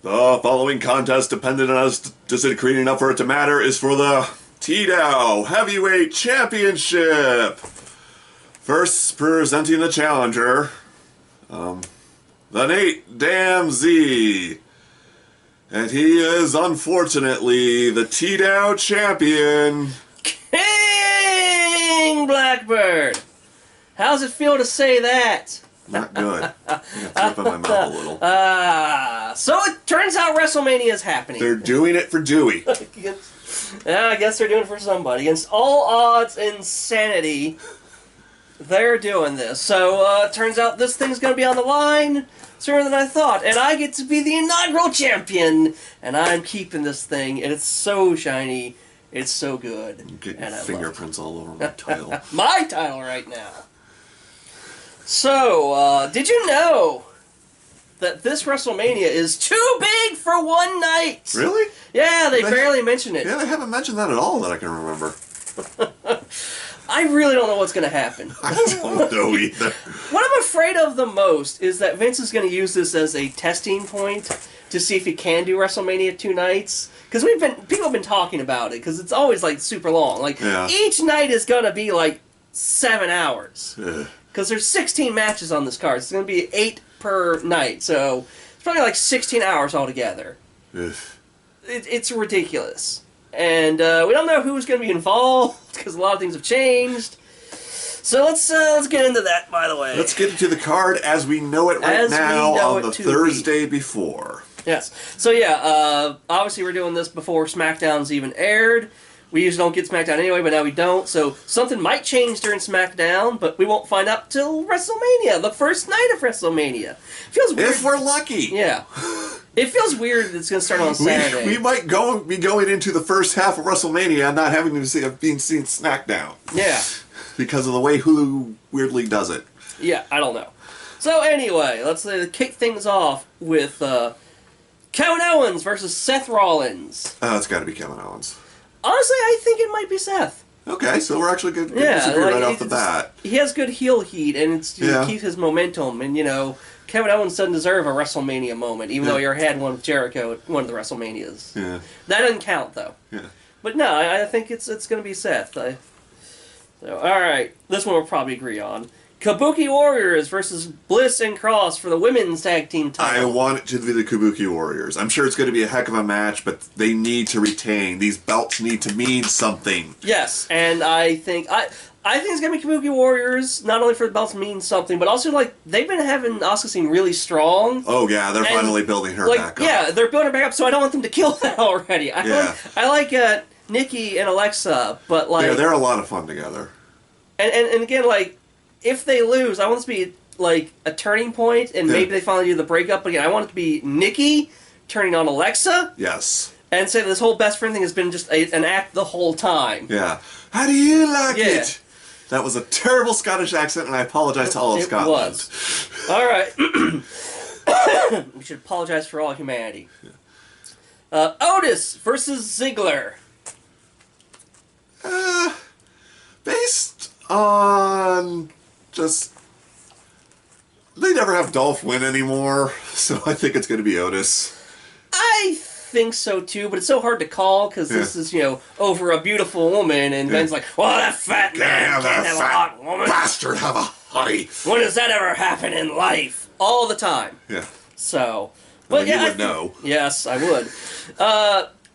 The following contest, dependent on us disagree enough for it to matter, is for the TDAO Heavyweight Championship. First, presenting the challenger, the Nate Damsey. And he is, unfortunately, the TDAO champion. King Blackbird! How's it feel to say that? Not good. I got throw up in my mouth a little. So it turns out WrestleMania is happening. They're doing it for Dewey. Yeah, I guess they're doing it for somebody. Against all odds and sanity, they're doing this. So it turns out this thing's going to be on the line sooner than I thought. And I get to be the inaugural champion. And I'm keeping this thing. And it's so shiny. It's so good. I'm getting fingerprints all over my title. My title right now. So, did you know that this WrestleMania is too big for one night? Really? Yeah, they barely mention it. Yeah, they haven't mentioned that at all that I can remember. I really don't know what's going to happen. I don't know either. What I'm afraid of the most is that Vince is going to use this as a testing point to see if he can do WrestleMania 2 nights. Because people have been talking about it, because it's always like super long. Like, each night is going to be like 7 hours. Because there's 16 matches on this card. It's going to be 8 per night. So it's probably like 16 hours altogether. It's ridiculous. And we don't know who's going to be involved because a lot of things have changed. So let's get into that, by the way. Let's get into the card as we know it right now on the Thursday before. Yes. So yeah, obviously we're doing this before SmackDown's even aired. We usually don't get SmackDown anyway, but now we don't. So something might change during SmackDown, but we won't find out till WrestleMania, the first night of WrestleMania. Feels weird. If we're lucky. Yeah. It feels weird that it's going to start on Saturday. We might be going into the first half of WrestleMania and not having to seen SmackDown. Yeah. Because of the way Hulu weirdly does it. Yeah, I don't know. So anyway, let's kick things off with Kevin Owens versus Seth Rollins. Oh, it's got to be Kevin Owens. Honestly, I think it might be Seth. Okay, so we're actually good disagree right off the bat. He has good heel heat, and it keeps his momentum. And, Kevin Owens doesn't deserve a WrestleMania moment, even though he already had one with Jericho at one of the WrestleManias. Yeah. That doesn't count, though. Yeah. But no, I think it's going to be Seth. So, all right, this one we'll probably agree on. Kabuki Warriors versus Bliss and Cross for the women's tag team title. I want it to be the Kabuki Warriors. I'm sure it's going to be a heck of a match, but they need to retain. These belts need to mean something. Yes, and I think it's going to be Kabuki Warriors, not only for the belts mean something, but also, they've been having Asuka seem really strong. Oh, yeah, they're finally building her back up. Yeah, they're building her back up, so I don't want them to kill that already. I like Nikki and Alexa, but, Yeah, they're a lot of fun together. And again, if they lose, I want this to be, a turning point, and maybe they finally do the breakup. But again, I want it to be Nikki turning on Alexa. Yes. And say this whole best friend thing has been just an act the whole time. Yeah. How do you like it? That was a terrible Scottish accent, and I apologize to all of Scotland. It was. All right. We should apologize for all humanity. Otis versus Ziggler. Based on just... They never have Dolph win anymore, so I think it's going to be Otis. I think so too, but it's so hard to call because this is, over a beautiful woman, and Ben's like, well, that fat man can't have a hot woman. Bastard have a hottie. When does that ever happen in life? All the time. Yeah. So, but you would know. Yes, I would.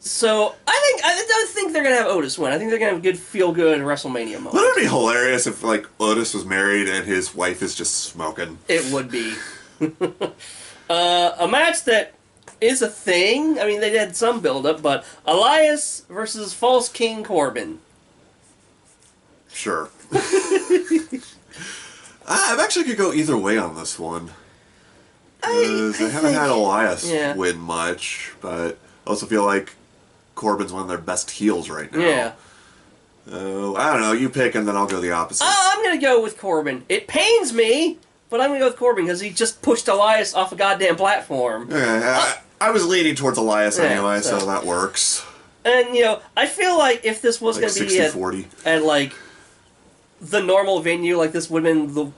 So I don't think they're gonna have Otis win. I think they're gonna have a good feel-good WrestleMania moment. Wouldn't it be hilarious if Otis was married and his wife is just smoking? It would be. A match that is a thing. I mean, they had some build-up, but Elias versus False King Corbin. Sure. I actually could go either way on this one. I haven't had Elias win much, but I also feel like Corbin's one of their best heels right now. Yeah. I don't know. You pick, and then I'll go the opposite. I'm going to go with Corbin. It pains me, but I'm going to go with Corbin because he just pushed Elias off a goddamn platform. Yeah, I was leaning towards Elias anyway, so that works. And, I feel like if this was going to be at the normal venue, this would have been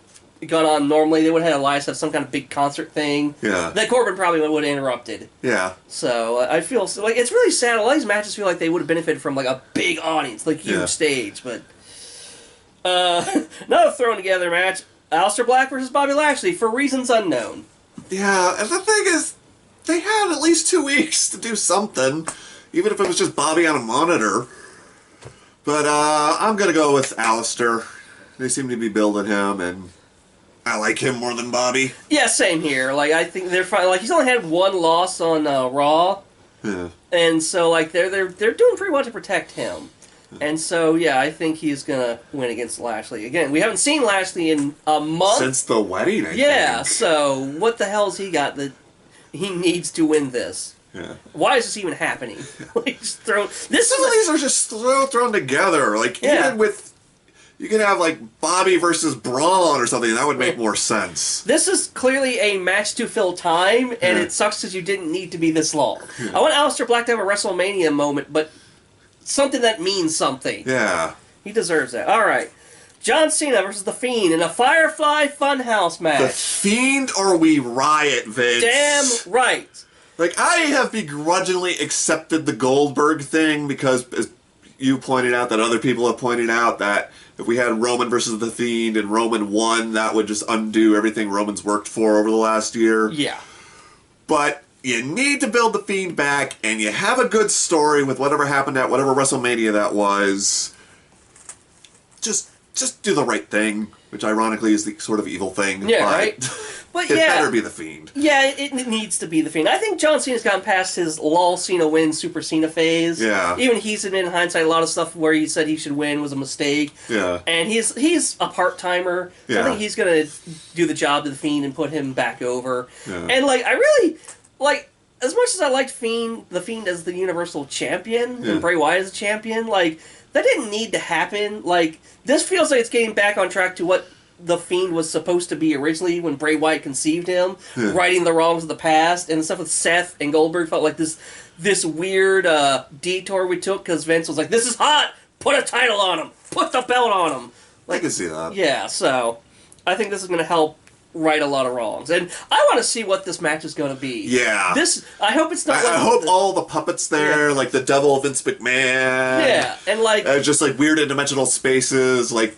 gone on normally. They would have had Elias have some kind of big concert thing. Yeah. That Corbin probably would have interrupted. Yeah. So I feel like it's really sad. A lot of these matches feel like they would have benefited from like a big audience, like huge stage. But another thrown together match: Aleister Black versus Bobby Lashley for reasons unknown. Yeah, and the thing is, they had at least 2 weeks to do something, even if it was just Bobby on a monitor. But I'm gonna go with Aleister. They seem to be building him, and I like him more than Bobby. Yeah, same here. Like I think they're fine. Like he's only had one loss on Raw, and so like they're doing pretty well to protect him. And so yeah, I think he's gonna win against Lashley again. We haven't seen Lashley in a month since the wedding. I think. So what the hell's he got that he needs to win this? Yeah. Why is this even happening? Like just throw this. Some of these are just thrown together. Like even with. You could have, like, Bobby versus Braun or something. That would make more sense. This is clearly a match to fill time, and it sucks because you didn't need to be this long. I want Aleister Black to have a WrestleMania moment, but something that means something. Yeah. He deserves that. All right. John Cena versus The Fiend in a Firefly Funhouse match. The Fiend or we riot, Vince. Damn right. Like, I have begrudgingly accepted the Goldberg thing because, as you pointed out, that other people have pointed out, that if we had Roman versus The Fiend and Roman won, that would just undo everything Roman's worked for over the last year. Yeah. But you need to build The Fiend back, and you have a good story with whatever happened at whatever WrestleMania that was. Just do the right thing, which ironically is the sort of evil thing. Yeah, right? But it better be The Fiend. Yeah, it needs to be The Fiend. I think John Cena's gotten past his lol Cena win, Super Cena phase. Yeah. Even he's admitted in hindsight a lot of stuff where he said he should win was a mistake. Yeah. And he's a part-timer. So Yeah. I think he's going to do the job to The Fiend and put him back over. Yeah. And, like, I really, like, as much as I liked The Fiend as the Universal Champion, and Bray Wyatt as a champion, like, that didn't need to happen. Like, this feels like it's getting back on track to what The Fiend was supposed to be originally when Bray Wyatt conceived him, righting the wrongs of the past, and the stuff with Seth and Goldberg felt like this weird detour we took because Vince was like, "This is hot! Put a title on him! Put the belt on him!" Like, I can see that. Yeah, so I think this is going to help right a lot of wrongs, and I want to see what this match is going to be. Yeah. I hope it's not. I hope all the puppets there, like the devil Vince McMahon. Yeah, and like just like weird interdimensional spaces, like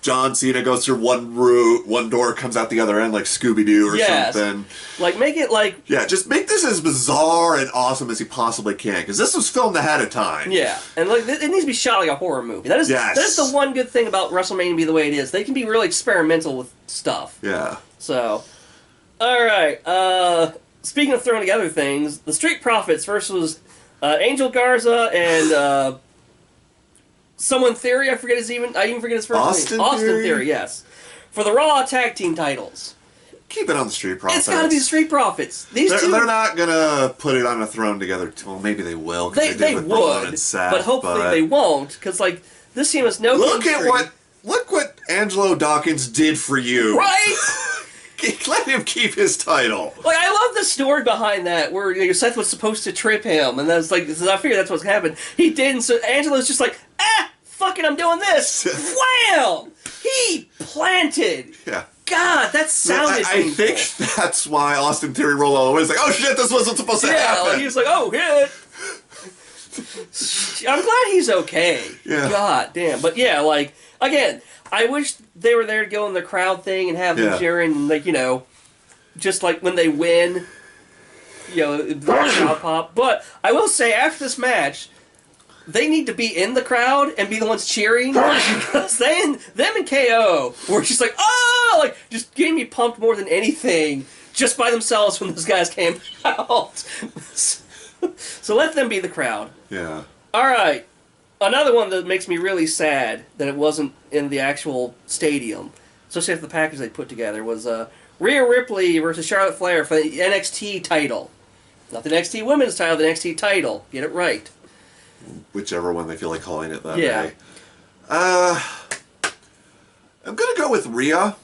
John Cena goes through one door, comes out the other end like Scooby-Doo or something. Like, make it like... Yeah, just make this as bizarre and awesome as you possibly can, because this was filmed ahead of time. Yeah, and like it needs to be shot like a horror movie. That is the one good thing about WrestleMania be the way it is. They can be really experimental with stuff. Yeah. So, alright, speaking of throwing together things, the Street Profits versus Angel Garza and... Someone Theory, I even forget his first name. Austin Theory, yes. For the Raw Tag Team titles. Keep it on the Street Profits. It's gotta be the Street Profits. They're not gonna put it on a throne together. Well, maybe they will. They would, but hopefully they won't, because like this team has no. Look what Angelo Dawkins did for you. Right. Let him keep his title. Like, I love the story behind that, where Seth was supposed to trip him, and that's like, I figured that's what's happened. He didn't, so Angelo's just like, fuck it, I'm doing this. Wham! He planted. Yeah. God, that sounded I think that's why Austin Theory rolled all the way. He's like, oh shit, this wasn't supposed to happen. Like, he was like, oh shit. I'm glad he's okay. Yeah. God damn. But yeah, like, again, I wish they were there to go in the crowd thing and have them cheering, and, like, just like when they win, the crowd pop. But I will say, after this match, they need to be in the crowd and be the ones cheering, because them and KO were just like, oh, like, just getting me pumped more than anything just by themselves when those guys came out. So let them be the crowd. Yeah. All right. Another one that makes me really sad that it wasn't in the actual stadium, especially after the package they put together, was Rhea Ripley versus Charlotte Flair for the NXT title. Not the NXT Women's title, the NXT title. Get it right. Whichever one they feel like calling it that day. I'm going to go with Rhea,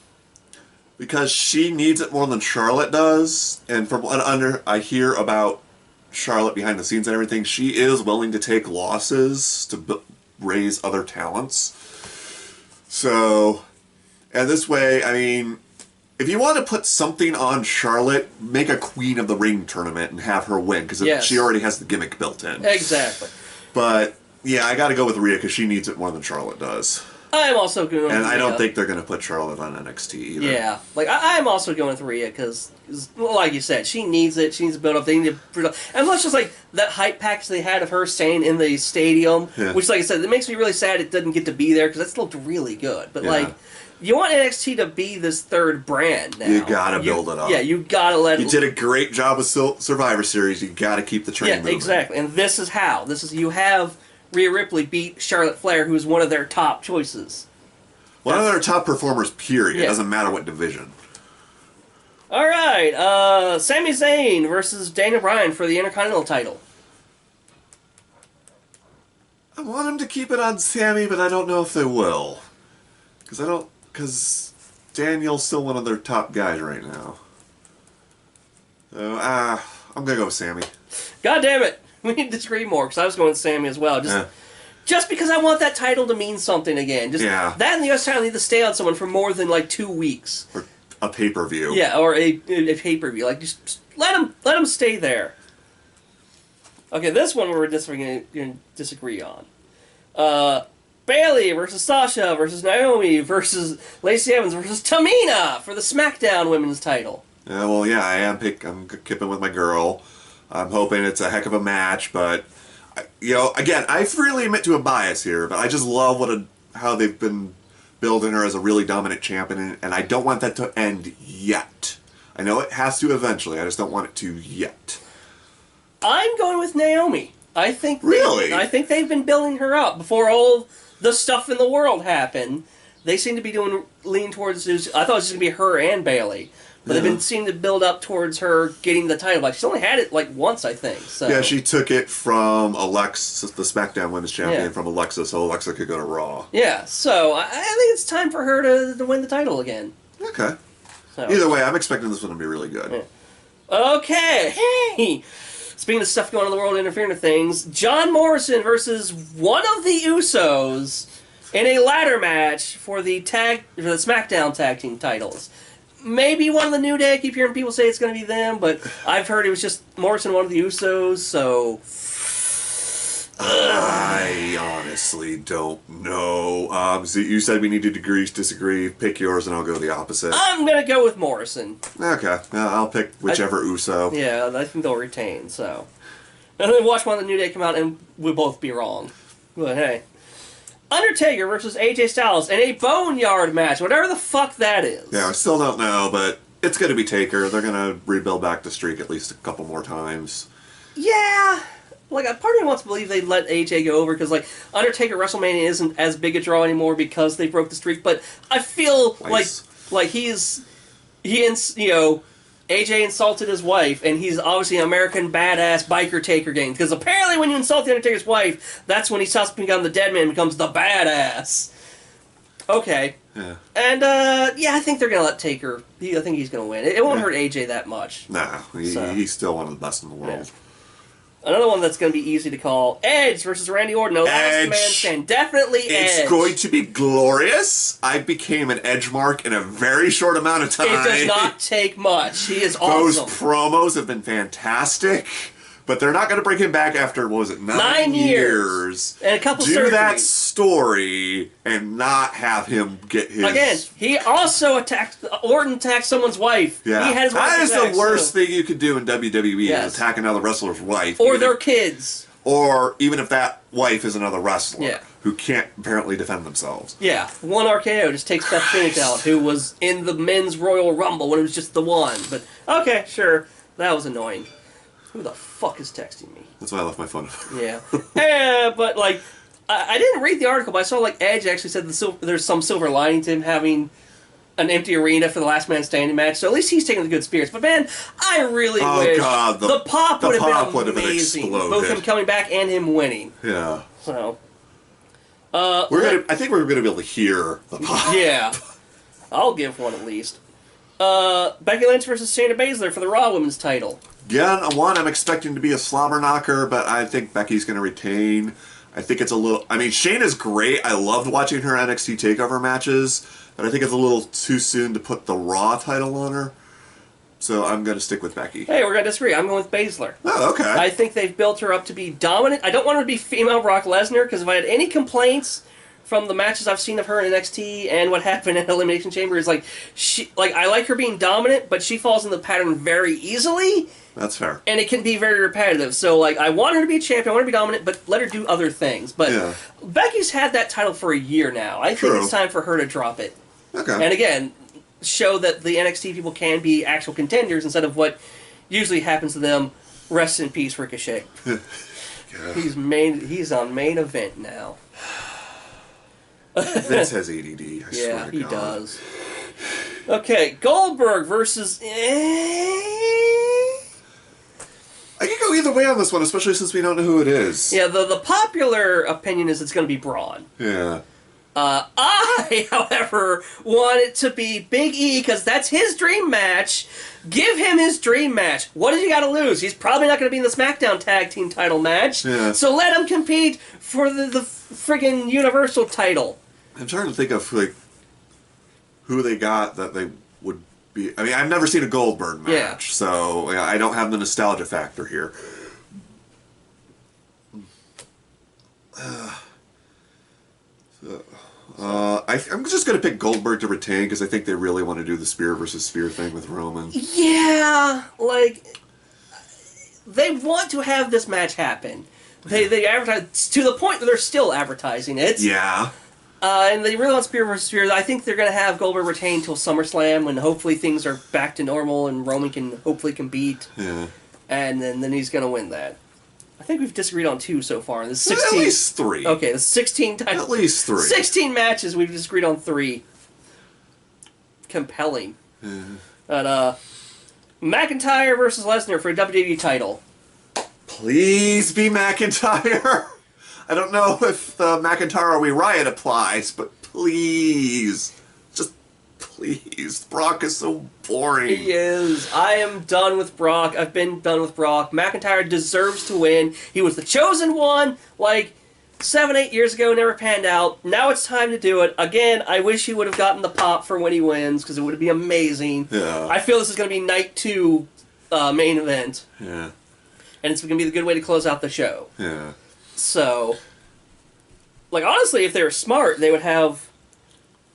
because she needs it more than Charlotte does. And from what I hear about Charlotte behind the scenes and everything, she is willing to take losses to raise other talents. So, And this way, I mean, if you want to put something on Charlotte, make a Queen of the Ring tournament and have her win, because she already has the gimmick built in. Exactly. But, yeah, I got to go with Rhea because she needs it more than Charlotte does. I'm also going with Rhea. And I don't think they're going to put Charlotte on NXT either. Yeah. Like, I'm also going with Rhea because, like you said, she needs it. She needs to build up. They need to... And let's just, like, that hype package they had of her staying in the stadium, which, like I said, it makes me really sad it didn't get to be there because that looked really good. But, like... You want NXT to be this third brand now. You gotta build it up. Yeah, you gotta let it... You did a great job with Survivor Series. You gotta keep the train moving. Exactly. And this is how. You have Rhea Ripley beat Charlotte Flair, who's one of their top choices. One of their top performers, period. It doesn't matter what division. Alright, Sami Zayn versus Daniel Bryan for the Intercontinental title. I want them to keep it on Sami, but I don't know if they will. Because Daniel's still one of their top guys right now. So, I'm going to go with Sami. God damn it. We need to disagree more, because I was going with Sami as well. Just because I want that title to mean something again. That and the US title need to stay on someone for more than, like, 2 weeks. Or a pay-per-view. Yeah, or a pay-per-view. Like, just let them stay there. Okay, this one we're going to disagree on. Bayley versus Sasha versus Naomi versus Lacey Evans versus Tamina for the SmackDown Women's title. Yeah, well, yeah, I'm kipping with my girl. I'm hoping it's a heck of a match, but, you know, again, I freely admit to a bias here, but I just love how they've been building her as a really dominant champion, and I don't want that to end yet. I know it has to eventually, I just don't want it to yet. I'm going with Naomi. I think they've been building her up before all the stuff in the world happened. They seem to be leaning towards... I thought it was just going to be her and Bayley. But they've been seeming to build up towards her getting the title back. She's only had it, like, once, I think. So. Yeah, she took it from Alexa, the SmackDown Women's Champion, from Alexa, so Alexa could go to Raw. Yeah, so I think it's time for her to win the title again. Okay. So. Either way, I'm expecting this one to be really good. Yeah. Okay. Hey! Speaking of stuff going on in the world interfering with things, John Morrison versus one of the Usos in a ladder match for the SmackDown Tag Team titles. Maybe one of the New Day. I keep hearing people say it's going to be them, but I've heard it was just Morrison, one of the Usos, so... I honestly don't know. So you said we need to disagree. Pick yours and I'll go the opposite. I'm going to go with Morrison. Okay. I'll pick whichever Uso. Yeah, I think they'll retain, so... And then watch one of the New Day come out and we'll both be wrong. But hey. Undertaker versus AJ Styles in a Boneyard match, whatever the fuck that is. Yeah, I still don't know, but it's going to be Taker. They're going to rebuild back the streak at least a couple more times. Yeah... Like, a part of me wants to believe they let AJ go over because, like, Undertaker WrestleMania isn't as big a draw anymore because they broke the streak. But I feel like AJ insulted his wife, and he's obviously an American badass biker taker game. Because apparently, when you insult the Undertaker's wife, that's when he stops becoming the dead man and becomes the badass. Okay. Yeah. And I think they're gonna let Taker. I think he's gonna win. It won't hurt AJ that much. Nah, he's still one of the best in the world. Yeah. Another one that's going to be easy to call. Edge versus Randy Orton. No last man stand. Definitely Edge. It's going to be glorious. I became an Edge mark in a very short amount of time. It does not take much. He is awesome. Those promos have been fantastic. But they're not going to bring him back after, what was it, 9 years. And a couple surgeries. Do that story and not have him get his... Again, he also Orton attacked someone's wife. Yeah. He had his wife that is the worst thing you could do in WWE, is attack another wrestler's wife. Or their kids. Or even if that wife is another wrestler who can't apparently defend themselves. Yeah. One RKO just takes Beth Phoenix out, who was in the men's Royal Rumble when it was just the one. But, okay, sure. That was annoying. Who the fuck is texting me? That's why I left my phone. Yeah. But, like, I didn't read the article, but I saw, like, Edge actually said there's some silver lining to him having an empty arena for the last man standing match, so at least he's taking the good spirits. But, man, I really wish the pop would have been amazing. Both him coming back and him winning. Yeah. So. I think we're going to be able to hear the pop. Yeah. I'll give one at least. Becky Lynch versus Shayna Baszler for the Raw Women's title. Again, I'm expecting to be a slobber knocker, but I think Becky's going to retain. I think it's a little... I mean, Shayna's great. I loved watching her NXT TakeOver matches. but I think it's a little too soon to put the Raw title on her. So I'm going to stick with Becky. Hey, we're going to disagree. I'm going with Baszler. Oh, okay. I think they've built her up to be dominant. I don't want her to be female Brock Lesnar, because if I had any complaints from the matches I've seen of her in NXT and what happened in Elimination Chamber is I like her being dominant, but she falls in the pattern very easily. That's fair. And it can be very repetitive. So, I want her to be a champion, I want her to be dominant, but let her do other things. But Becky's had that title for a year now. I think it's time for her to drop it. Okay. And again, show that the NXT people can be actual contenders instead of what usually happens to them. Rest in peace, Ricochet. He's on main event now. Vince has ADD. I swear to God. He does. Okay, Goldberg versus. I can go either way on this one, especially since we don't know who it is. Yeah, the popular opinion is it's going to be Braun. Yeah. I, however, want it to be Big E, because that's his dream match. Give him his dream match. What does he got to lose? He's probably not going to be in the SmackDown Tag Team title match. Yeah. So let him compete for the friggin' Universal title. I'm trying to think of who they got that they would be. I mean, I've never seen a Goldberg match, so I don't have the nostalgia factor here. I'm just going to pick Goldberg to retain because I think they really want to do the spear versus spear thing with Roman. Yeah, they want to have this match happen. They advertise to the point that they're still advertising it. Yeah. And they really want spear versus spear. I think they're going to have Goldberg retain till SummerSlam when hopefully things are back to normal and Roman can hopefully compete. Yeah. And then he's going to win that. I think we've disagreed on 2 so far. There's 16. At least 3. Okay, the 16 times. At least 3. 16 matches. We've disagreed on 3. Compelling. But McIntyre versus Lesnar for a WWE title. Please be McIntyre. I don't know if the McIntyre or We Riot applies, but please. Please. Brock is so boring. He is. I am done with Brock. I've been done with Brock. McIntyre deserves to win. He was the chosen one 7-8 years ago, never panned out. Now it's time to do it. Again, I wish he would have gotten the pop for when he wins, because it would be amazing. Yeah. I feel this is going to be night 2 main event. Yeah. And it's going to be the good way to close out the show. Yeah. So, honestly, if they were smart, they would have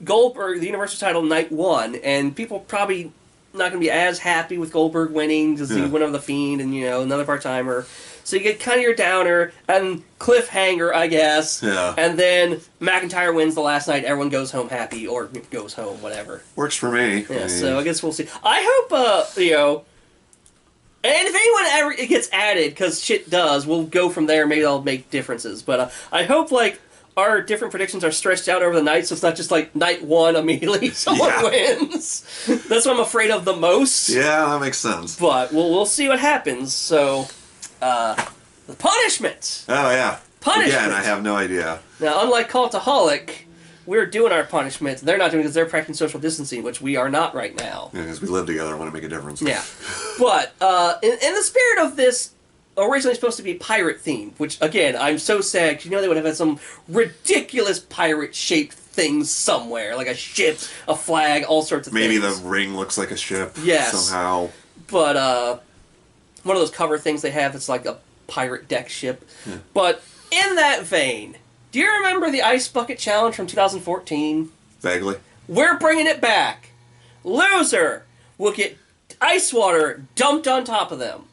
Goldberg, the Universal title, night 1, and people probably not going to be as happy with Goldberg winning because he went over the Fiend and, another part-timer. So you get kind of your downer and cliffhanger, I guess. Yeah. And then McIntyre wins the last night. Everyone goes home happy or goes home, whatever. Works for me. Yeah, so I guess we'll see. I hope, and if anyone ever gets added, because shit does, we'll go from there. Maybe that'll make differences. But I hope, our different predictions are stretched out over the night, so it's not just night 1 immediately someone wins. That's what I'm afraid of the most. Yeah, that makes sense. But we'll see what happens. So, the punishment. Oh yeah, punishment. Again, I have no idea. Now, unlike Cultaholic, we're doing our punishment. They're not doing it because they're practicing social distancing, which we are not right now. Yeah, because we live together and want to make a difference. Yeah, but in the spirit of this. Originally supposed to be pirate themed, which, again, I'm so sad, because they would have had some ridiculous pirate-shaped things somewhere, like a ship, a flag, all sorts of things. Maybe the ring looks like a ship somehow. But, one of those cover things they have, it's like a pirate deck ship. Yeah. But, in that vein, do you remember the Ice Bucket Challenge from 2014? Vaguely. We're bringing it back. Loser will get ice water dumped on top of them.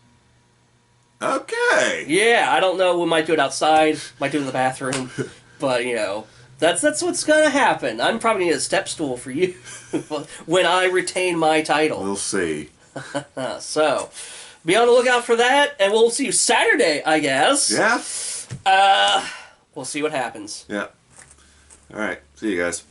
Okay. Yeah, I don't know. We might do it outside. Might do it in the bathroom. But, that's what's going to happen. I'm probably going to need a step stool for you when I retain my title. We'll see. So, be on the lookout for that, and we'll see you Saturday, I guess. Yeah. We'll see what happens. Yeah. All right. See you guys.